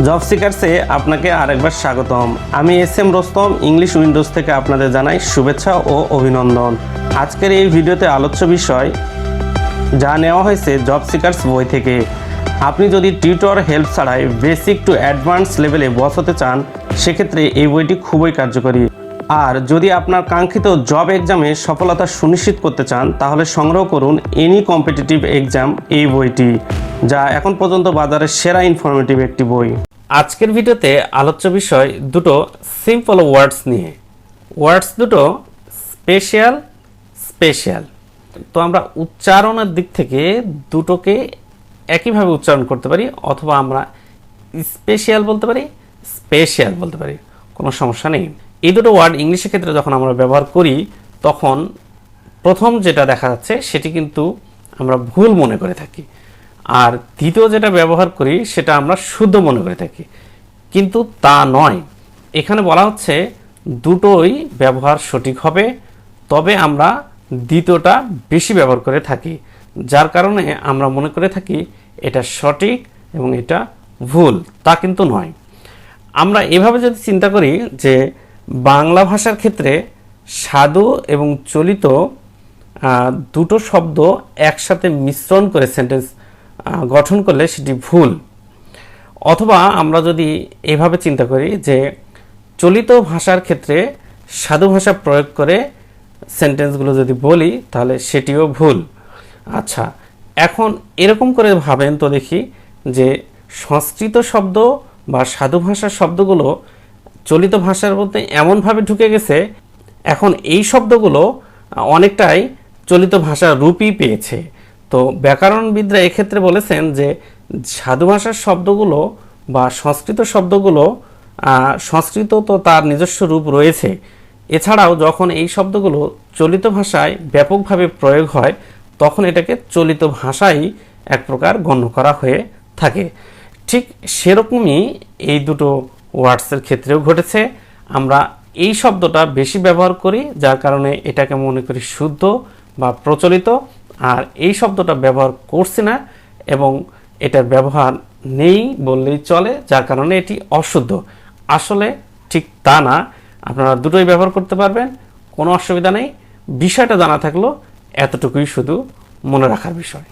Job সিকার্সে আপনাকে আরেকবার স্বাগতম। আমি এস রোস্তম ইংলিশ উইন্ডোজ থেকে আপনাদের জানাই শুভেচ্ছা ও অভিনন্দন। আজকের এই ভিডিওতে আলোচ্য বিষয় যা নেওয়া হয়েছে জব সিকার্স বই থেকে। আপনি যদি টিউটর হেল্প ছাড়াই বেসিক টু অ্যাডভান্স লেভেলে বস হতে চান, সেক্ষেত্রে এই বইটি খুবই কার্যকরী। আর যদি আপনার কাঙ্ক্ষিত জব এক্সামে সফলতা সুনিশ্চিত করতে চান, তাহলে সংগ্রহ করুন এনি কম্পিটিটিভ এক্সাম এই বইটি, যা এখন পর্যন্ত বাজারের সেরা ইনফরমেটিভ একটি বই। আজকের ভিডিওতে আলোচ্য বিষয় দুটো সিম্পল ওয়ার্ডস নিয়ে। ওয়ার্ডস দুটো স্পেশাল। তো আমরা উচ্চারণের দিক থেকে দুটোকে একইভাবে উচ্চারণ করতে পারি, অথবা আমরা স্পেশাল বলতে পারি, স্পেশাল বলতে পারি, কোনো সমস্যা নেই। এই দুটো ওয়ার্ড ইংলিশের ক্ষেত্রে যখন আমরা ব্যবহার করি, তখন প্রথম যেটা দেখা যাচ্ছে সেটি কিন্তু আমরা ভুল মনে করে থাকি, আর দ্বিতীয় যেটা ব্যবহার করি সেটা আমরা শুদ্ধ মনে করে থাকি, কিন্তু তা নয়। এখানে বলা হচ্ছে দুটোই ব্যবহার সঠিক হবে, তবে আমরা দ্বিতীয়টা বেশি ব্যবহার করে থাকি, যার কারণে আমরা মনে করে থাকি এটা সঠিক এবং এটা ভুল। তা কিন্তু নয়। আমরা এভাবে যদি চিন্তা করি যে বাংলা ভাষার ক্ষেত্রে সাধু এবং চলিত দুটো শব্দ একসাথে মিশ্রণ করে সেন্টেন্স গঠন করলে সেটি ভুল। অথবা আমরা যদি এভাবে চিন্তা করি যে চলিত ভাষার ক্ষেত্রে সাধু ভাষা প্রয়োগ করে সেন্টেন্সগুলো যদি বলি, তাহলে সেটিও ভুল। আচ্ছা, এখন এরকম করে ভাবেন তো দেখি যে সংস্কৃত শব্দ বা সাধু ভাষার শব্দগুলো চলিত ভাষার মধ্যে এমনভাবে ঢুকে গেছে, এখন এই শব্দগুলো অনেকটাই চলিত ভাষার রূপই পেয়েছে। তো ব্যাকরণবিদরা এক্ষেত্রে বলেছেন যে সাধু ভাষার শব্দগুলো বা সংস্কৃত শব্দগুলো, সংস্কৃত তো তার নিজস্ব রূপ রয়েছে, এছাড়াও যখন এই শব্দগুলো চলিত ভাষায় ব্যাপকভাবে প্রয়োগ হয়, তখন এটাকে চলিত ভাষাই এক প্রকার গণ্য করা হয়ে থাকে। ঠিক সেরকমই এই দুটো ওয়ার্ডসের ক্ষেত্রেও ঘটেছে। আমরা এই শব্দটা বেশি ব্যবহার করি, যার কারণে এটাকে মনে করি শুদ্ধ বা প্রচলিত, আর এই শব্দটা ব্যবহার করছি না এবং এটার ব্যবহার নেই বললেই চলে, যার কারণে এটি অশুদ্ধ। আসলে ঠিক তা না, আপনারা দুটোই ব্যবহার করতে পারবেন, কোনো অসুবিধা নেই। বিষয়টা জানা থাকলো এতটুকুই শুধু মনে রাখার বিষয়।